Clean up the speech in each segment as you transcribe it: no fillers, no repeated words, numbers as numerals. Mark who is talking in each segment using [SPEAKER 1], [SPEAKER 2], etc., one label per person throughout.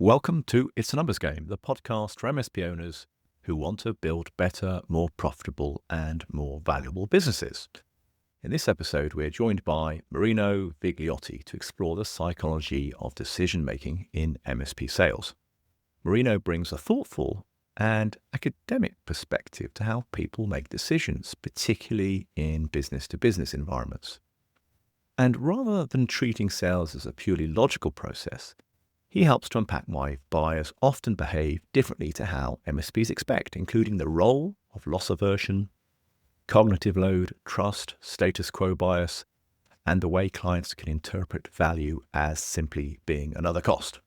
[SPEAKER 1] Welcome to It's a Numbers Game, the podcast for MSP owners who want to build better, more profitable and more valuable businesses. In this episode, we're joined by Marino Vigliotti to explore the psychology of decision-making in MSP sales. Marino brings a thoughtful and academic perspective to how people make decisions, particularly in business-to-business environments. And rather than treating sales as a purely logical process, he helps to unpack why buyers often behave differently to how MSPs expect, including the role of loss aversion, cognitive load, trust, status quo bias, and the way clients can interpret value as simply being another cost.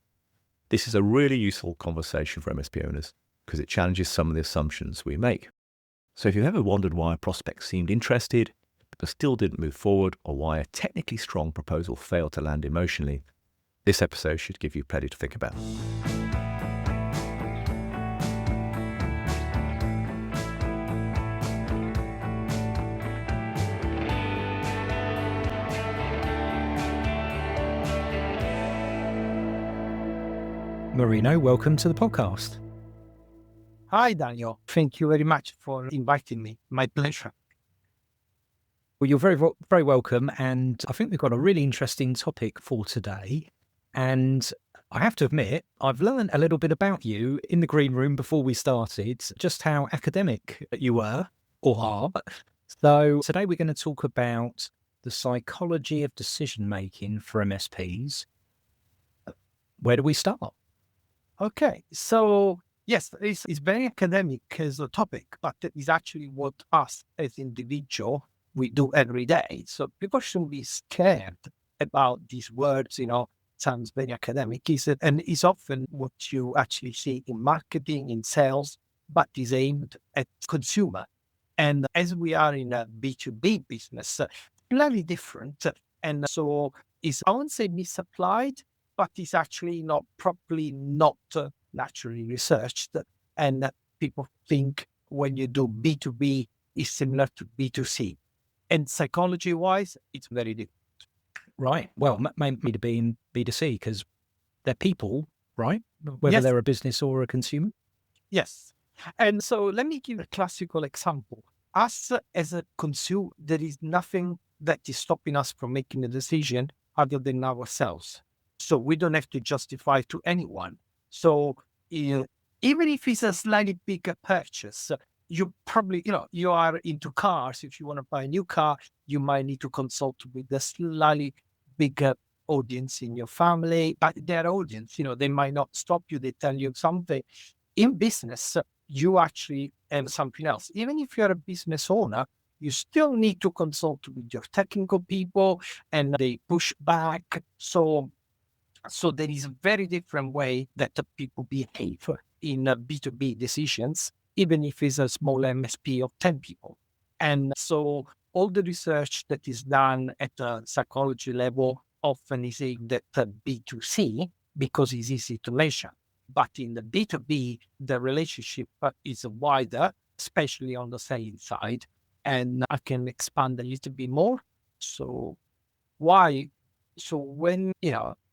[SPEAKER 1] This is a really useful conversation for MSP owners because it challenges some of the assumptions we make. So if you've ever wondered why a prospect seemed interested but still didn't move forward, or why a technically strong proposal failed to land emotionally, this episode should give you plenty to think about.
[SPEAKER 2] Marino, welcome to the podcast.
[SPEAKER 3] Hi, Daniel. Thank you very much for inviting me. My pleasure.
[SPEAKER 2] Well, you're very welcome. And I think we've got a really interesting topic for today. And I have to admit, I've learned a little bit about you in the green room before we started, just how academic you were or are. So today we're going to talk about the psychology of decision-making for MSPs. Where do we start?
[SPEAKER 3] Okay, so yes, it's very academic as a topic, but it is actually what us as individual we do every day. So people shouldn't be scared about these words, sounds very academic, and it's often what you actually see in marketing, in sales, but is aimed at consumer. And as we are in a B2B business, slightly different. And so it's, I won't say misapplied, but it's actually not properly, not naturally researched. And people think when you do B2B, is similar to B2C. And psychology-wise, it's very different.
[SPEAKER 2] Right. Well, maybe to be in B2C because they're people, right? Whether
[SPEAKER 3] Yes.
[SPEAKER 2] they're a business or a consumer.
[SPEAKER 3] Yes. And so let me give a classical example. Us as a consumer, there is nothing that is stopping us from making a decision other than ourselves. So we don't have to justify to anyone. So even if it's a slightly bigger purchase, you probably, you are into cars. If you want to buy a new car, you might need to consult with a slightly bigger audience in your family, but their audience, they might not stop you. They tell you something. In business, you actually have something else. Even if you're a business owner, you still need to consult with your technical people and they push back. So there is a very different way that the people behave in B2B decisions, even if it's a small MSP of 10 people. And so all the research that is done at the psychology level often is aimed at B2C because it's easy to measure. But in the B2B, the relationship is wider, especially on the selling side. And I can expand a little bit more. So why? So when,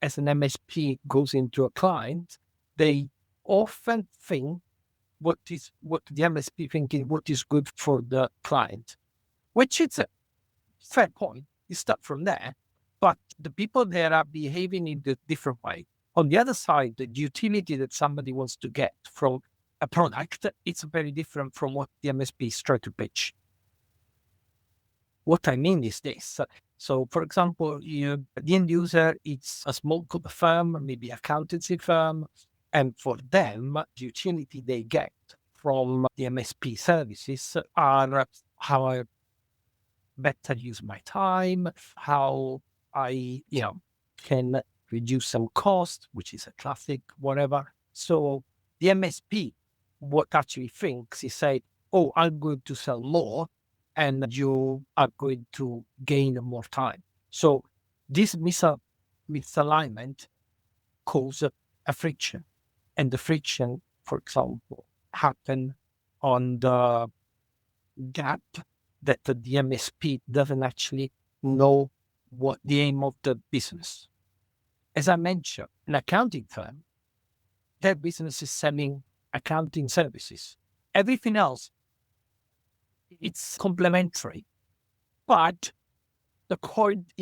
[SPEAKER 3] as an MSP goes into a client, they often think what the MSP thinking, what is good for the client, which is a fair point. You start from there, but the people there are behaving in a different way. On the other side, the utility that somebody wants to get from a product, it's very different from what the MSP is trying to pitch. What I mean is this. So, for example, the end user, it's a small firm, maybe accountancy firm, and for them, the utility they get from the MSP services are how I better use my time, how I, can reduce some cost, which is a classic, whatever. So the MSP, what actually thinks is say, oh, I'm going to sell more and you are going to gain more time. So this misalignment causes a friction. And the friction, for example, happen on the gap that the MSP doesn't actually know what the aim of the business. As I mentioned, an accounting firm their business is selling accounting services. Everything else, it's complementary. But the point,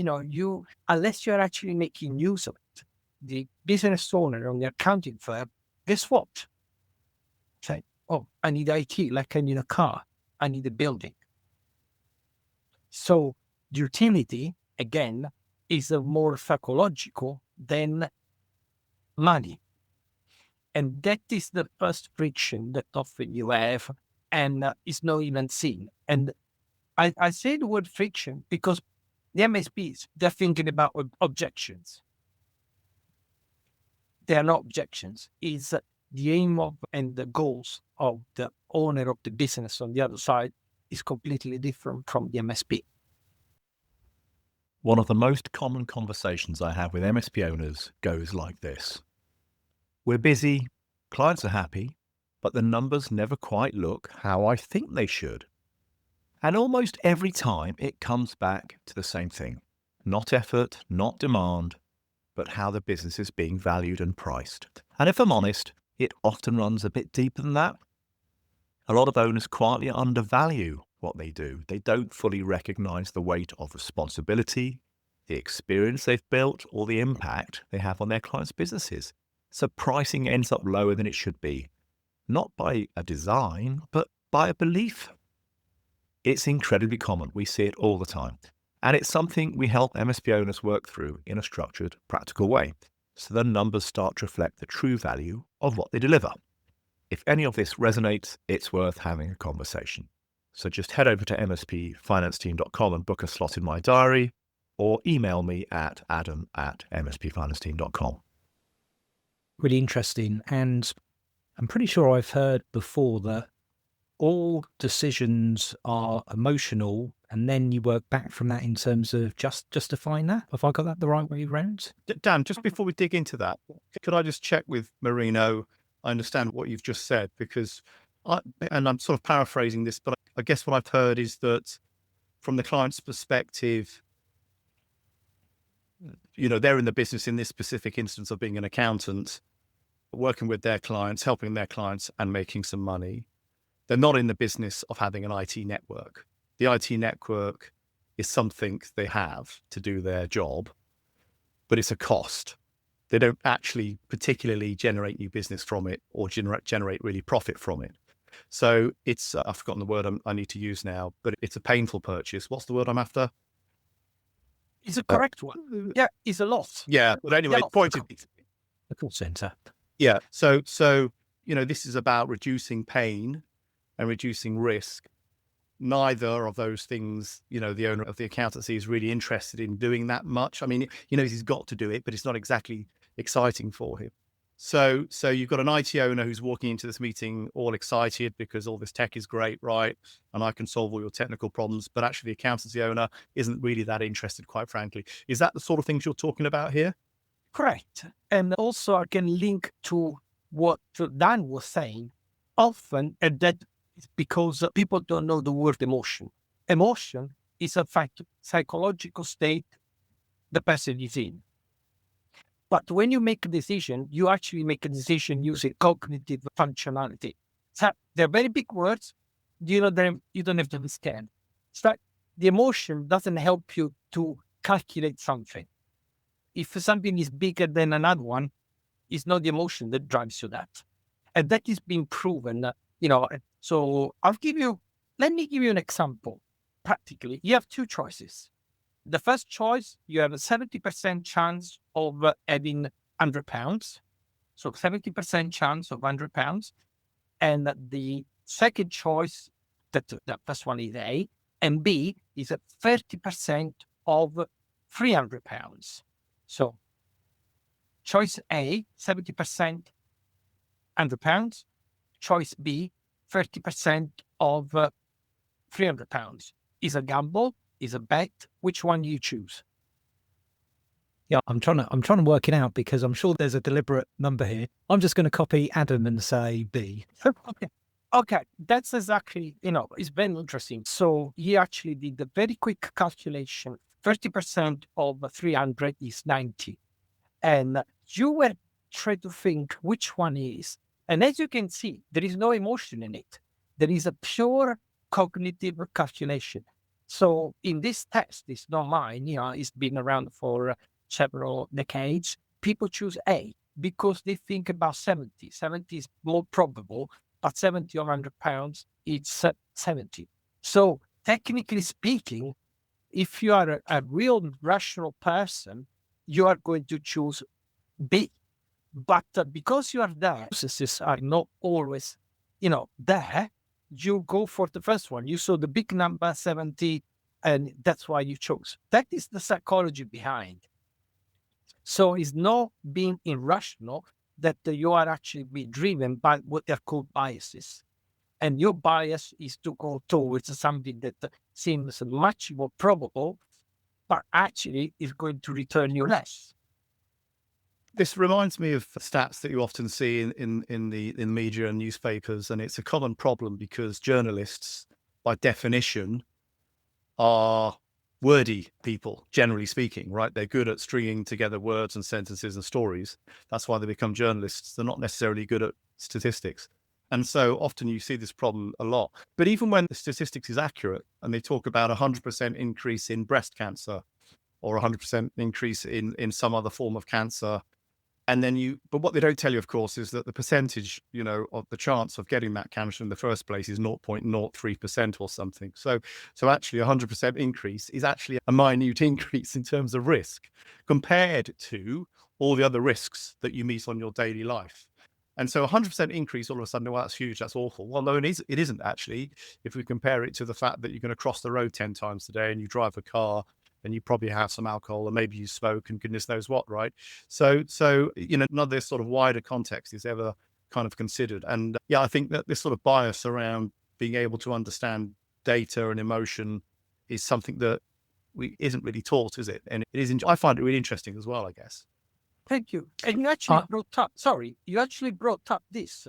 [SPEAKER 3] unless you're actually making use of it, the business owner or the accounting firm, guess what? Say, oh, I need IT, like I need a car, I need a building. So the utility, again, is more psychological than money. And that is the first friction that often you have and is not even seen. And I say the word friction because the MSPs, they're thinking about objections. They are not objections. It's the aim of and the goals of the owner of the business on the other side is completely different from the MSP.
[SPEAKER 1] One of the most common conversations I have with MSP owners goes like this. We're busy, clients are happy, but the numbers never quite look how I think they should. And almost every time it comes back to the same thing. Not effort, not demand, but how the business is being valued and priced. And if I'm honest, it often runs a bit deeper than that. A lot of owners quietly undervalue what they do. They don't fully recognize the weight of responsibility, the experience they've built, or the impact they have on their clients' businesses. So pricing ends up lower than it should be, not by a design, but by a belief. It's incredibly common. We see it all the time. And it's something we help MSP owners work through in a structured, practical way, so the numbers start to reflect the true value of what they deliver. If any of this resonates, it's worth having a conversation. So just head over to mspfinanceteam.com and book a slot in my diary, or email me at adam@mspfinanceteam.com.
[SPEAKER 2] Really interesting. And I'm pretty sure I've heard before that all decisions are emotional, and then you work back from that in terms of justifying that. Have I got that the right way around?
[SPEAKER 4] Dan, just before we dig into that, could I just check with Marino? I understand what you've just said, because I'm sort of paraphrasing this, but I guess what I've heard is that from the client's perspective, they're in the business in this specific instance of being an accountant, working with their clients, helping their clients and making some money. They're not in the business of having an IT network. The IT network is something they have to do their job, but it's a cost. They don't actually particularly generate new business from it or generate really profit from it. So it's, I've forgotten the word I need to use now, but it's a painful purchase. What's the word I'm after?
[SPEAKER 3] It's a correct one. Yeah, it's a loss.
[SPEAKER 4] Yeah, but anyway, the point is,
[SPEAKER 2] The call center.
[SPEAKER 4] yeah. So this is about reducing pain and reducing risk. Neither of those things, the owner of the accountancy is really interested in doing that much. I mean, he's got to do it, but it's not exactly exciting for him. So you've got an IT owner who's walking into this meeting all excited because all this tech is great, right? And I can solve all your technical problems, but actually the accountancy owner isn't really that interested, quite frankly. Is that the sort of things you're talking about here?
[SPEAKER 3] Correct. And also I can link to what Dan was saying. Often, and that is because people don't know the word emotion. Emotion is a psychological state the person is in. But when you make a decision, you actually make a decision using cognitive functionality. So they're very big words. You don't have to understand. So the emotion doesn't help you to calculate something. If something is bigger than another one, it's not the emotion that drives you that. And that is being proven, So let me give you an example. Practically, you have two choices. The first choice, you have a 70% chance of having £100. So 70% chance of £100. And the second choice, that first one is A, and B is a 30% of £300. So choice A, 70% £100. Choice B, 30% of £300. Is a gamble, is a bet. Which one do you choose?
[SPEAKER 2] Yeah, I'm trying to work it out because I'm sure there's a deliberate number here. I'm just going to copy Adam and say B.
[SPEAKER 3] Okay, that's exactly, it's very interesting. So he actually did a very quick calculation. 30% of 300 is 90. And you were try to think which one is. And as you can see, there is no emotion in it. There is a pure cognitive calculation. So in this test, it's not mine, it's been around for several decades. People choose A because they think about 70. 70 is more probable, but 70 or 100 pounds, it's 70. So technically speaking, if you are a real rational person, you are going to choose B. But because you are there, processes are not always, there. You go for the first one. You saw the big number 70, and that's why you chose. That is the psychology behind. So it's not being irrational that you are actually being driven by what they're called biases. And your bias is to go towards something that seems much more probable, but actually is going to return you less.
[SPEAKER 4] This reminds me of stats that you often see in the media and newspapers, and it's a common problem because journalists, by definition, are wordy people, generally speaking, right? They're good at stringing together words and sentences and stories. That's why they become journalists. They're not necessarily good at statistics. And so often you see this problem a lot. But even when the statistics is accurate and they talk about 100% increase in breast cancer or 100% increase in some other form of cancer, and then but what they don't tell you, of course, is that the percentage, of the chance of getting that cancer in the first place is 0.03% or something. So actually 100% increase is actually a minute increase in terms of risk compared to all the other risks that you meet on your daily life. And so 100% increase all of a sudden, well, that's huge, that's awful. Well, no, it isn't actually, if we compare it to the fact that you're going to cross the road 10 times today and you drive a car and you probably have some alcohol, or maybe you smoke, and goodness knows what, right? So none of this sort of wider context is ever kind of considered. And I think that this sort of bias around being able to understand data and emotion is something that isn't really taught, is it? And it is. I find it really interesting as well, I guess.
[SPEAKER 3] Thank you. And you actually brought up this.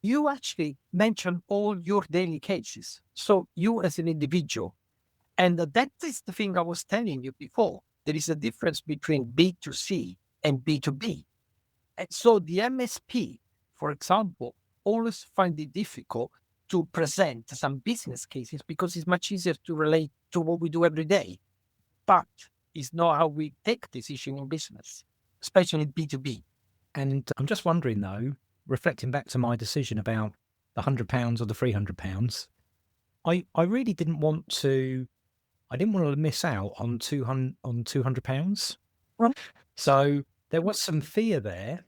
[SPEAKER 3] You actually mentioned all your daily cases. So you as an individual. And that is the thing I was telling you before. There is a difference between B2C and B2B. And so the MSP, for example, always find it difficult to present some business cases because it's much easier to relate to what we do every day. But it's not how we take decisions in business, especially B2B.
[SPEAKER 2] And I'm just wondering, though, reflecting back to my decision about the £100 or the £300, I really didn't want to miss out on £200.
[SPEAKER 3] Well,
[SPEAKER 2] So there was some fear there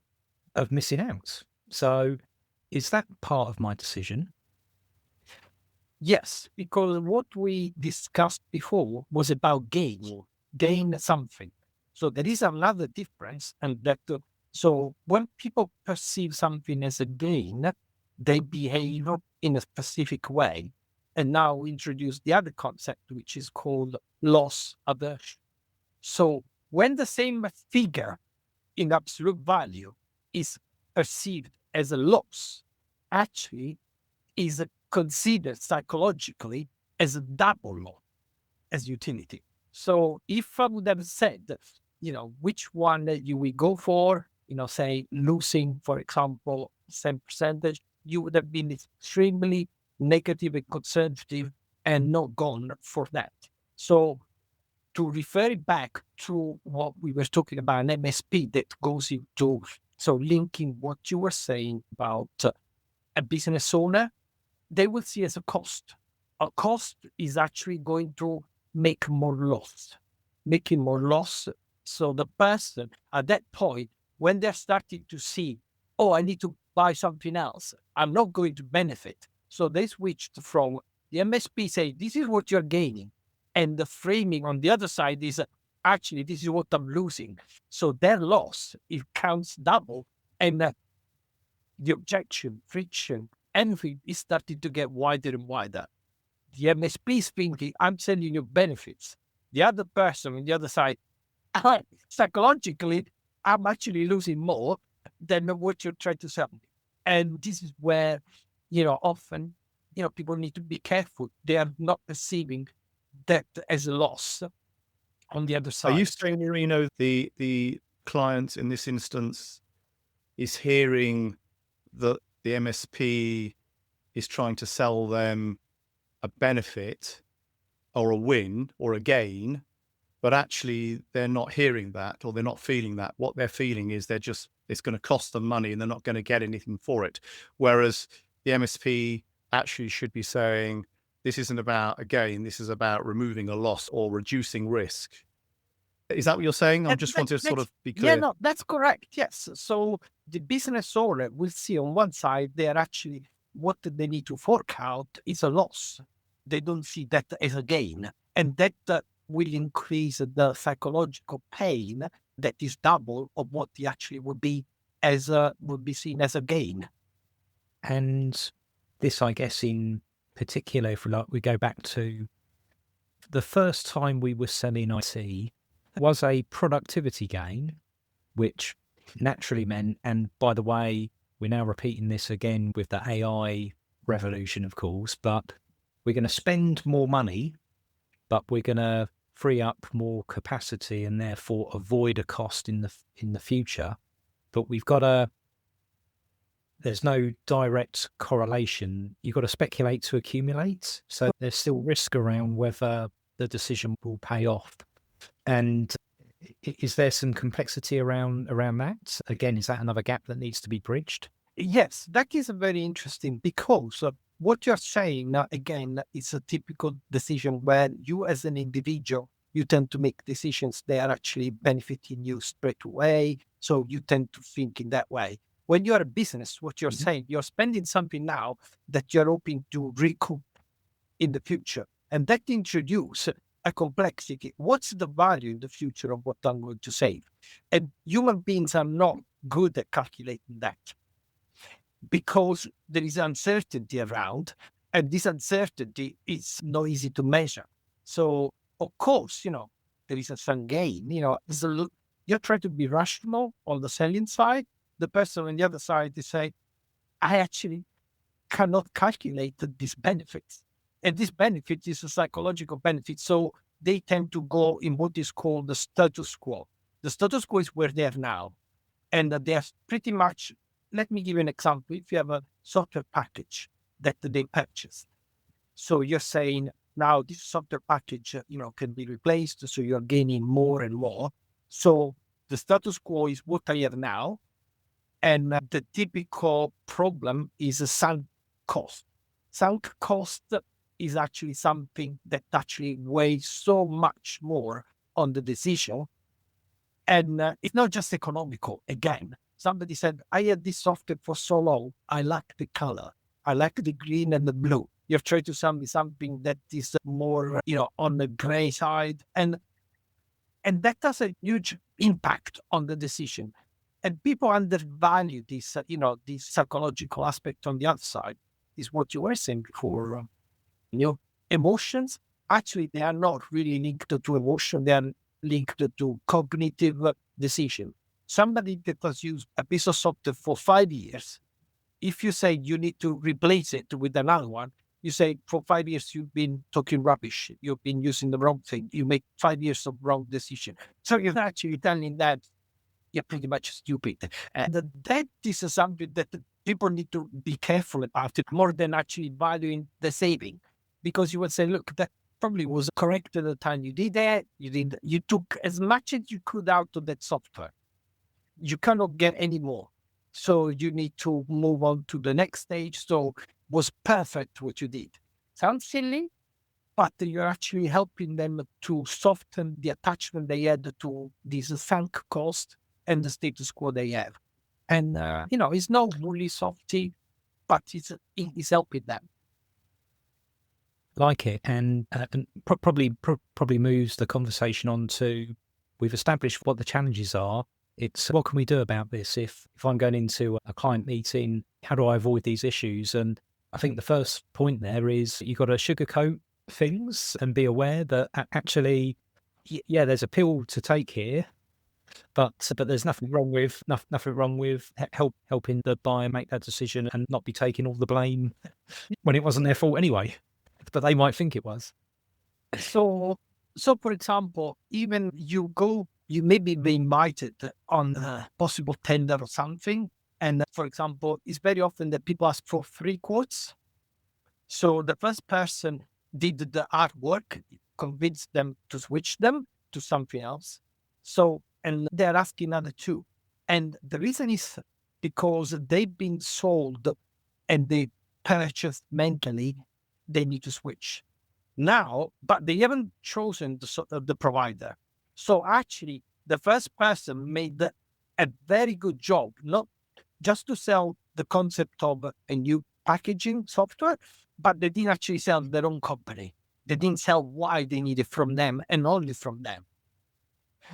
[SPEAKER 2] of missing out. So is that part of my decision?
[SPEAKER 3] yes, because what we discussed before was about gain something. So there is another difference, and that so when people perceive something as a gain, they behave in a specific way. And now we introduce the other concept, which is called loss aversion. So when the same figure in absolute value is perceived as a loss, actually is considered psychologically as a double loss, as utility. So if I would have said, which one you will go for, say losing, for example, same percentage, you would have been extremely negative and conservative and not gone for that. So to refer it back to what we were talking about, an MSP that goes into, so linking what you were saying about a business owner, they will see as a cost. A cost is actually going to make more loss, making more loss. So the person at that point, when they're starting to see, oh, I need to buy something else, I'm not going to benefit. So they switched from the MSP say, this is what you're gaining. And the framing on the other side is actually, this is what I'm losing. So their loss, it counts double. And the objection, friction, anything is starting to get wider and wider. The MSP is thinking, I'm sending you benefits. The other person on the other side, psychologically, I'm actually losing more than what you're trying to sell me. And this is where, often, people need to be careful. They are not perceiving that as a loss on the other side.
[SPEAKER 4] Are you saying, Marino, the client in this instance is hearing that the MSP is trying to sell them a benefit or a win or a gain, but actually they're not hearing that, or they're not feeling that. What they're feeling is it's going to cost them money and they're not going to get anything for it. Whereas the MSP actually should be saying, this isn't about a gain, this is about removing a loss or reducing risk. Is that what you're saying? I just want to sort of be clear.
[SPEAKER 3] Yeah, no, that's correct. Yes. So the business owner will see on one side, they're actually, what they need to fork out is a loss. They don't see that as a gain. And that will increase the psychological pain that is double of what they actually would be seen as a gain.
[SPEAKER 2] And this, I guess, in particular, if we go back to the first time we were selling IT, was a productivity gain, which naturally meant, and by the way, we're now repeating this again with the AI revolution, of course, but we're going to spend more money, but we're going to free up more capacity and therefore avoid a cost in the future. But there's no direct correlation. You've got to speculate to accumulate. So there's still risk around whether the decision will pay off. And is there some complexity around that? Again, is that another gap that needs to be bridged?
[SPEAKER 3] Yes, that is very interesting, because what you're saying now, again, is a typical decision where you as an individual, you tend to make decisions that are actually benefiting you straight away. So you tend to think in that way. When you're a business, what you're saying, you're spending something now that you're hoping to recoup in the future. And that introduces a complexity. What's the value in the future of what I'm going to save? And human beings are not good at calculating that, because there is uncertainty around, and this uncertainty is not easy to measure. So, of course, there is some gain. You're trying to be rational on the selling side. The person on the other side is saying, I actually cannot calculate these benefits. And this benefit is a psychological benefit. So they tend to go in what is called the status quo. The status quo is where they are now. And they are pretty much, let me give you an example. If you have a software package that they purchased, so you're saying now this software package, can be replaced. So you're gaining more and more. So the status quo is what I have now. And the typical problem is a sunk cost. Sunk cost is actually something that actually weighs so much more on the decision. And it's not just economical. Again, somebody said, I had this software for so long, I like the color. I like the green and the blue. You've tried to sell me something that is more, on the gray side. And that has a huge impact on the decision. And people undervalue this, this psychological aspect on the other side, is what you were saying before. Emotions, actually, they are not really linked to emotion. They are linked to cognitive decision. Somebody that has used a piece of software for 5 years, if you say you need to replace it with another one, you say for 5 years, you've been talking rubbish. You've been using the wrong thing. You make 5 years of wrong decision. So you're actually telling that you're pretty much stupid. And that is something that people need to be careful about it, more than actually valuing the saving. Because you would say, look, that probably was correct at the time you did that. You took as much as you could out of that software. You cannot get any more. So you need to move on to the next stage. So it was perfect what you did. Sounds silly, but you're actually helping them to soften the attachment they had to this sunk cost and the status quo they have. And, it's not really softy, but it's helping them.
[SPEAKER 2] Like it. And probably moves the conversation on to, we've established what the challenges are. It's what can we do about this? If I'm going into a client meeting, how do I avoid these issues? And I think the first point there is you've got to sugarcoat things and be aware that actually, there's a pill to take here. But there's nothing wrong with helping the buyer make that decision and not be taking all the blame when it wasn't their fault anyway. But they might think it was.
[SPEAKER 3] So for example, even you maybe be invited on a possible tender or something, And for example, it's very often that people ask for 3 quotes. So the first person did the hard work, convinced them to switch them to something else. So, and they're asking another 2. And the reason is because they've been sold and they purchased mentally, they need to switch now, but they haven't chosen the provider. So actually, the first person made a very good job, not just to sell the concept of a new packaging software, but they didn't actually sell their own company. They didn't sell why they need it from them and only from them.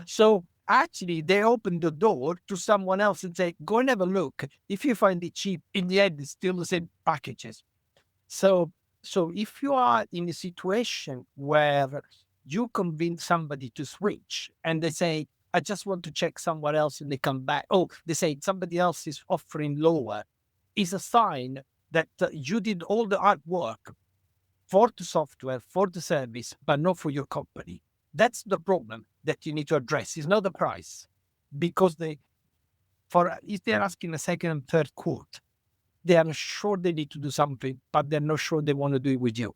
[SPEAKER 3] So actually, they opened the door to someone else and say, go and have a look. If you find it cheap, in the end, it's still the same packages. So if you are in a situation where you convince somebody to switch and they say, I just want to check somewhere else, and they come back, oh, they say somebody else is offering lower, is a sign that you did all the hard work for the software, for the service, but not for your company. That's the problem that you need to address. It's not the price, because if they're asking a second and third quote, they are sure they need to do something, but they're not sure they want to do it with you.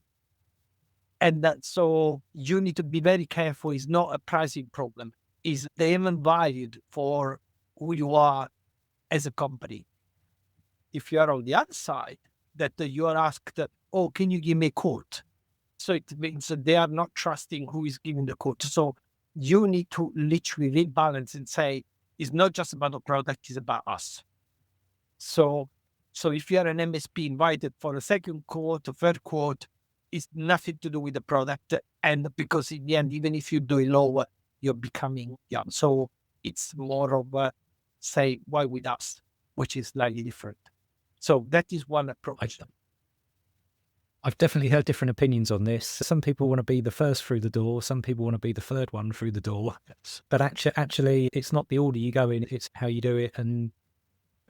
[SPEAKER 3] And so you need to be very careful. It's not a pricing problem. It's they haven't valued for who you are as a company. If you are on the other side, that you are asked, oh, can you give me a quote? So it means that they are not trusting who is giving the quote. So you need to literally rebalance and say, it's not just about the product, it's about us. So if you are an MSP invited for a second quote, a third quote, it's nothing to do with the product. And because in the end, even if you do it lower, you're becoming young. So it's more of say, why with us, which is slightly different. So that is one approach.
[SPEAKER 2] I've definitely heard different opinions on this. Some people want to be the first through the door. Some people want to be the third one through the door. But actually, it's not the order you go in. It's how you do it, and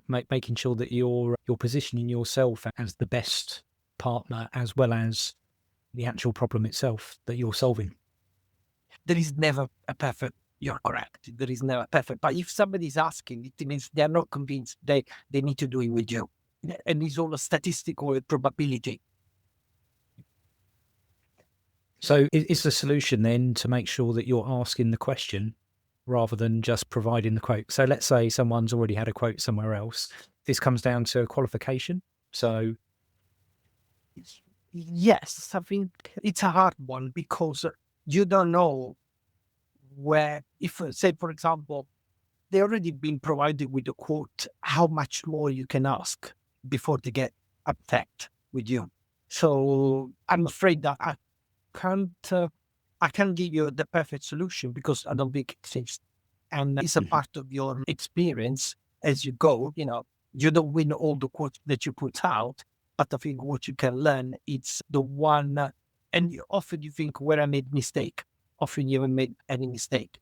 [SPEAKER 2] making sure that you're positioning yourself as the best partner, as well as the actual problem itself that you're solving.
[SPEAKER 3] There is never a perfect. You're correct. There is never perfect. But if somebody's asking, it means they're not convinced they need to do it with you. And it's all a statistical probability.
[SPEAKER 2] So is the solution then to make sure that you're asking the question rather than just providing the quote? So let's say someone's already had a quote somewhere else. This comes down to qualification. So
[SPEAKER 3] yes, I think it's a hard one because you don't know where, if say, for example, they already been provided with a quote, how much more you can ask before they get upset with you. So I'm afraid that I can't give you the perfect solution because I don't think it exists. And it's a part of your experience as you go. You don't win all the quotes that you put out, but I think what you can learn, it's the one, and often you think, where I made mistake. Often you haven't made any mistake.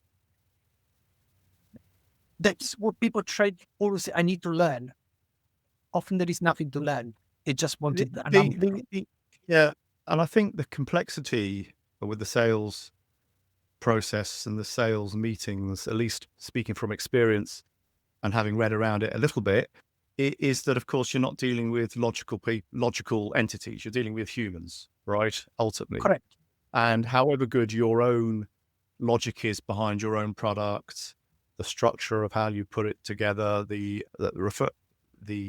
[SPEAKER 3] That's what people try always say, I need to learn. Often there is nothing to learn. They just wanted a number.
[SPEAKER 4] Yeah. And I think the complexity with the sales process and the sales meetings, at least speaking from experience and having read around it a little bit, is that, of course, you're not dealing with logical entities. You're dealing with humans, right? Ultimately.
[SPEAKER 3] Correct.
[SPEAKER 4] And however good your own logic is behind your own product, the structure of how you put it together, the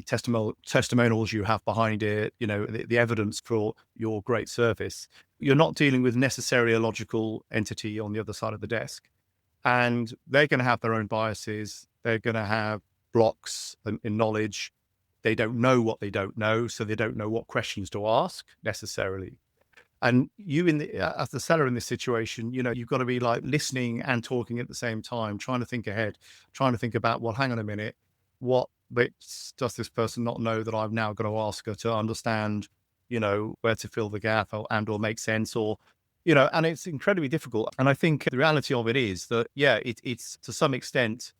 [SPEAKER 4] testimonials you have behind it, the evidence for your great service, you're not dealing with necessarily a logical entity on the other side of the desk. And they're going to have their own biases. They're going to have blocks in knowledge. They don't know what they don't know, so they don't know what questions to ask necessarily. And you, as the seller in this situation, you've got to be like listening and talking at the same time, trying to think ahead, trying to think about, well, hang on a minute, what bits does this person not know that I've now got to ask her to understand, where to fill the gap or make sense, or, and it's incredibly difficult. And I think the reality of it is that, it's to some extent,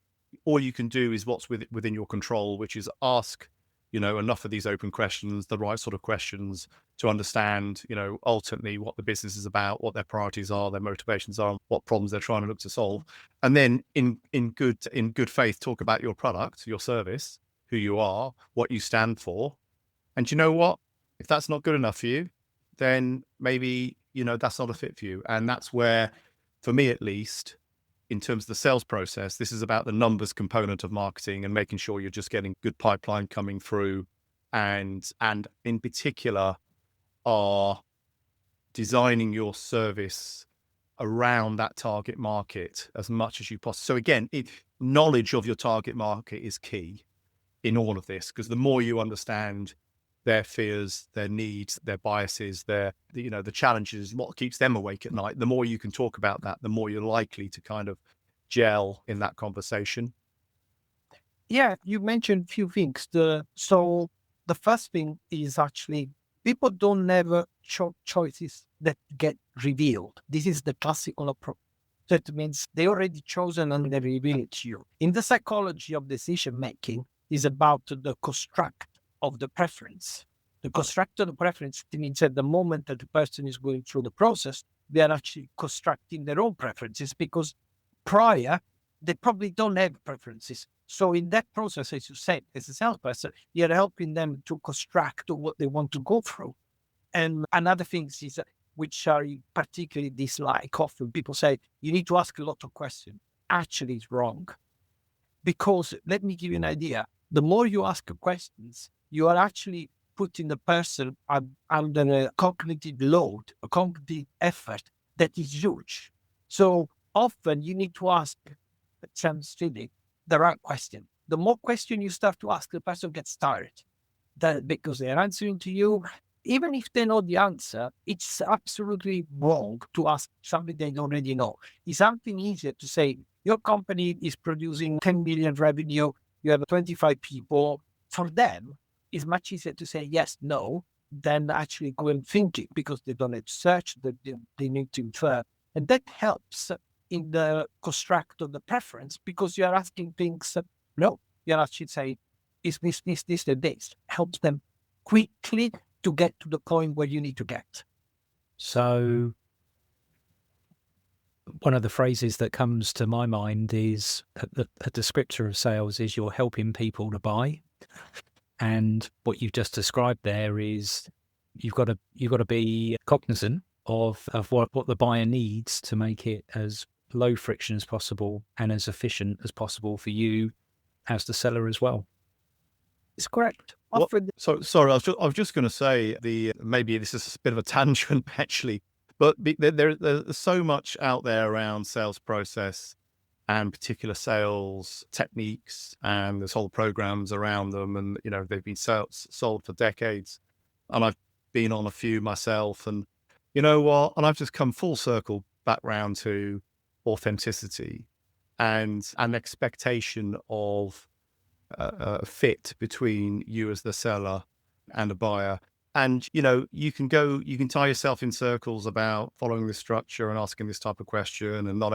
[SPEAKER 4] all you can do is what's within your control, which is ask, enough of these open questions, the right sort of questions to understand, ultimately what the business is about, what their priorities are, their motivations are, what problems they're trying to look to solve. And then in good faith, talk about your product, your service, who you are, what you stand for. And you know what? If that's not good enough for you, then maybe, that's not a fit for you. And that's where, for me at least, in terms of the sales process, this is about the numbers component of marketing and making sure you're just getting good pipeline coming through, and in particular are designing your service around that target market as much as you possibly. So again, knowledge of your target market is key in all of this, because the more you understand their fears, their needs, their biases, the challenges, what keeps them awake at night, the more you can talk about that, the more you're likely to kind of gel in that conversation.
[SPEAKER 3] Yeah, you mentioned a few things. So the first thing is actually people don't have choices that get revealed. This is the classical approach. So it means they already chosen and they reveal it to you. In the psychology of decision making is about the construct of the preference. The construct of the preference means at the moment that the person is going through the process, they are actually constructing their own preferences, because prior, they probably don't have preferences. So in that process, as you said, as a salesperson, you're helping them to construct what they want to go through. And another thing is, which I particularly dislike often, people say, you need to ask a lot of questions. Actually, it's wrong. Because let me give you an idea. The more you ask questions, you are actually putting the person under a cognitive load, a cognitive effort that is huge. So often you need to ask, it sounds silly, the right question. The more question you start to ask, the person gets tired. Because they're answering to you, even if they know the answer, it's absolutely wrong to ask something they already know. It's something easier to say, your company is producing 10 million revenue, you have 25 people. For them, it's much easier to say yes, no, than actually go and think it, because they don't have to search, they need to infer. And that helps in the construct of the preference, because you are asking things, no, you're actually saying, is this, and this. Helps them quickly to get to the point where you need to get.
[SPEAKER 2] So one of the phrases that comes to my mind is a descriptor of sales is you're helping people to buy. And what you've just described there is you've got to be cognizant of what the buyer needs to make it as low friction as possible and as efficient as possible for you as the seller as well.
[SPEAKER 3] It's correct.
[SPEAKER 4] So sorry, I was just going to say maybe this is a bit of a tangent actually, but there's so much out there around sales process and particular sales techniques, and there's whole programs around them, and they've been sold for decades, and I've been on a few myself, and you know what? And I've just come full circle back round to authenticity and an expectation of fit between you as the seller and a buyer. And, you can tie yourself in circles about following this structure and asking this type of question and not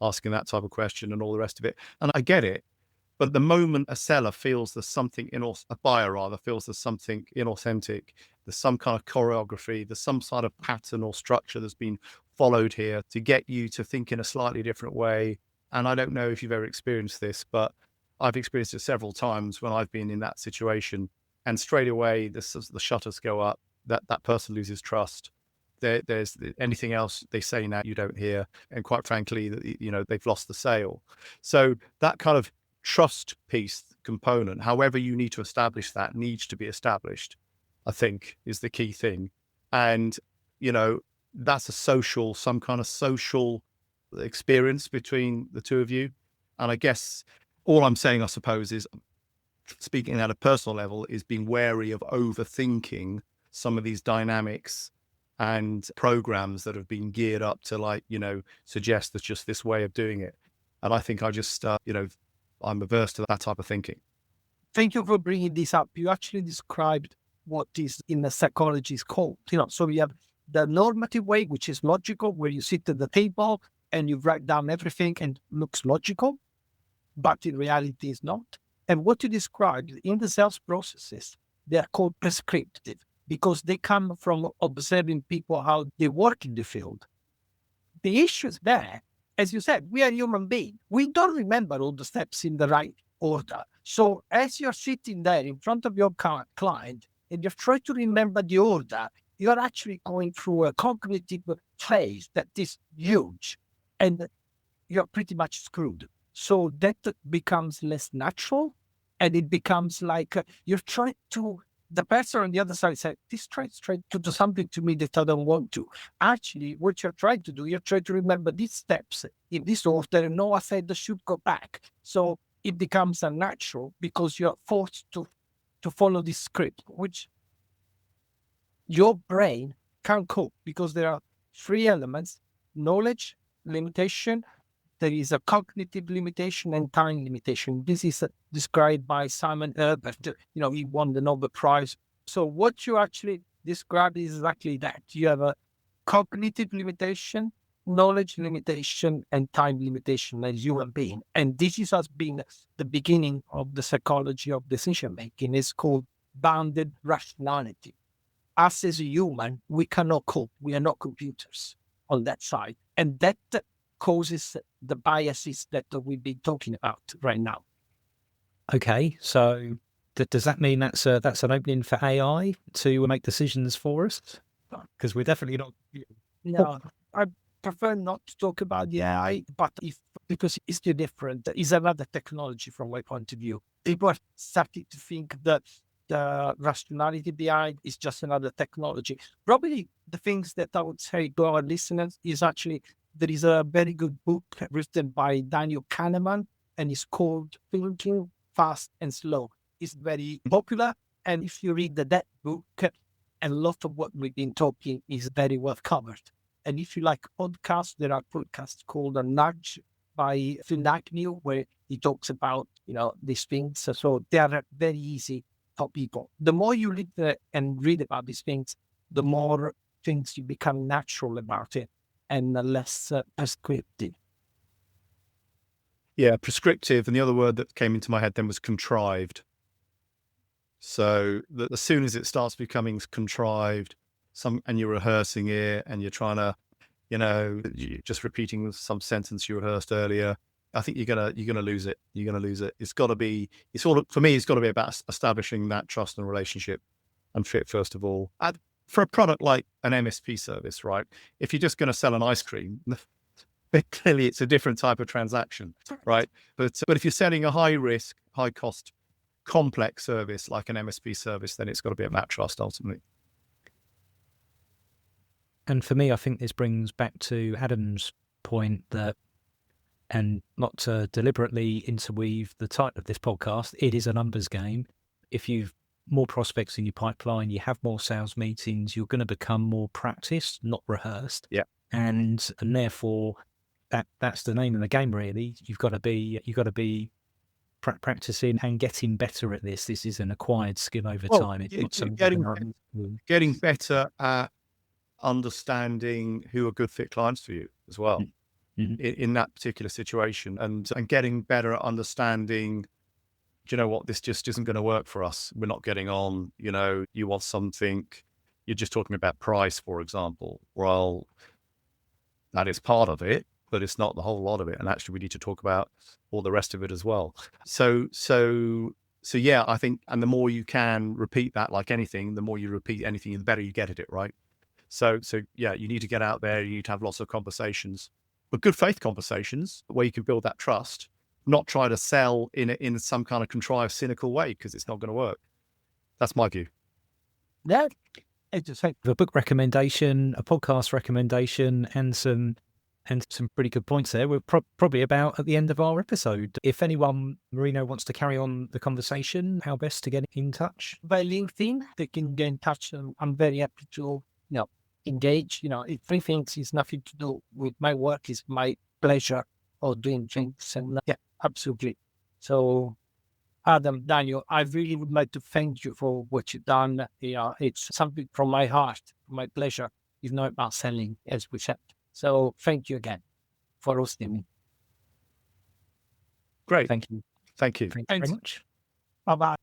[SPEAKER 4] asking that type of question and all the rest of it. And I get it. But the moment a seller feels there's something a buyer rather feels there's something inauthentic, there's some kind of choreography, there's some sort of pattern or structure that's been followed here to get you to think in a slightly different way. And I don't know if you've ever experienced this, but I've experienced it several times when I've been in that situation, and straight away the shutters go up. That person loses trust. There's anything else they say now you don't hear, and quite frankly, they've lost the sale. So that kind of trust piece component, however you need to establish that, needs to be established, I think, is the key thing. And that's some kind of social experience between the two of you. And I guess all I'm saying, I suppose, is speaking at a personal level, is being wary of overthinking some of these dynamics and programs that have been geared up to suggest there's just this way of doing it. And I think I just, I'm averse to that type of thinking.
[SPEAKER 3] Thank you for bringing this up. You actually described what is in the psychology is called, so we have the normative way, which is logical, where you sit at the table and you write down everything and looks logical, but in reality is not. And what you described in the sales processes, they are called prescriptive, because they come from observing people, how they work in the field. The issue is there, as you said, we are human beings. We don't remember all the steps in the right order. So as you're sitting there in front of your client and you're trying to remember the order, you're actually going through a cognitive phase that is huge, and you're pretty much screwed. So that becomes less natural, and it becomes like you're trying to, the person on the other side said, this tries to do something to me that I don't want to. Actually, what you're trying to do, you're trying to remember these steps in this order, and Noah said they should go back. So it becomes unnatural because you're forced to follow this script, which your brain can't cope, because there are three elements: knowledge, limitation, there is a cognitive limitation, and time limitation. This is described by Simon Herbert. He won the Nobel Prize. So what you actually described is exactly that. You have a cognitive limitation, knowledge limitation, and time limitation as human being. And this has been the beginning of the psychology of decision making. It's called bounded rationality. Us as a human, we cannot cope. We are not computers on that side. And that causes the biases that we've been talking about right now.
[SPEAKER 2] Okay, so does that mean that's an opening for AI to make decisions for us? Because we're definitely not.
[SPEAKER 3] No, I prefer not to talk about the AI, but because it's too different. It's another technology from my point of view. People are starting to think that the rationality behind is just another technology. Probably the things that I would say to our listeners is actually, there is a very good book written by Daniel Kahneman, and it's called Thinking Fast and Slow. It's very popular. And if you read that book, a lot of what we've been talking is very well covered. And if you like podcasts, there are podcasts called A Nudge by Phil Agnew, where he talks about, these things. So they are very easy for people. The more you and read about these things, the more things you become natural about it and less prescriptive.
[SPEAKER 4] Yeah, prescriptive. And the other word that came into my head then was contrived. So that as soon as it starts becoming contrived, and you're rehearsing it, and you're trying to, you're just repeating some sentence you rehearsed earlier, I think you're gonna lose it. You're gonna lose it. For me, it's got to be about establishing that trust and relationship and fit first of all. For a product like an MSP service, right? If you're just going to sell an ice cream, clearly it's a different type of transaction, right? But if you're selling a high risk, high cost, complex service like an MSP service, then it's got to be about trust ultimately.
[SPEAKER 2] And for me, I think this brings back to Adam's point that, and not to deliberately interweave the title of this podcast, it is a numbers game. If you've more prospects in your pipeline, you have more sales meetings, you're going to become more practiced, not rehearsed.
[SPEAKER 4] Yeah.
[SPEAKER 2] And therefore, that's the name of the game, really. You've got to be practicing and getting better at this. This is an acquired skill over time. It's not something
[SPEAKER 4] getting better at understanding who are good fit clients for you as well. Mm-hmm. in that particular situation, and getting better at understanding, do you know what, this just isn't going to work for us. We're not getting on, you want something, you're just talking about price, for example. Well, that is part of it, but it's not the whole lot of it. And actually we need to talk about all the rest of it as well. So yeah, I think, and the more you can repeat that, like anything, the more you repeat anything, the better you get at it, right? So yeah, you need to get out there, you need to have lots of conversations, but good faith conversations where you can build that trust, not try to sell in some kind of contrived, cynical way, because it's not going to work. That's my view.
[SPEAKER 3] Yeah, it's just like
[SPEAKER 2] a book recommendation, a podcast recommendation, and some pretty good points there. We're probably about at the end of our episode. If anyone, Marino, wants to carry on the conversation, how best to get in touch?
[SPEAKER 3] By LinkedIn, they can get in touch. I'm very happy to engage. Three things is nothing to do with my work, is my pleasure of doing things. And yeah, absolutely. So Adam, Daniel, I really would like to thank you for what you've done. It's something from my heart, my pleasure. It's not about selling, as we said. So thank you again for hosting me.
[SPEAKER 4] Great.
[SPEAKER 2] Thank you.
[SPEAKER 4] Thank you.
[SPEAKER 2] Thank you very much.
[SPEAKER 3] Bye-bye.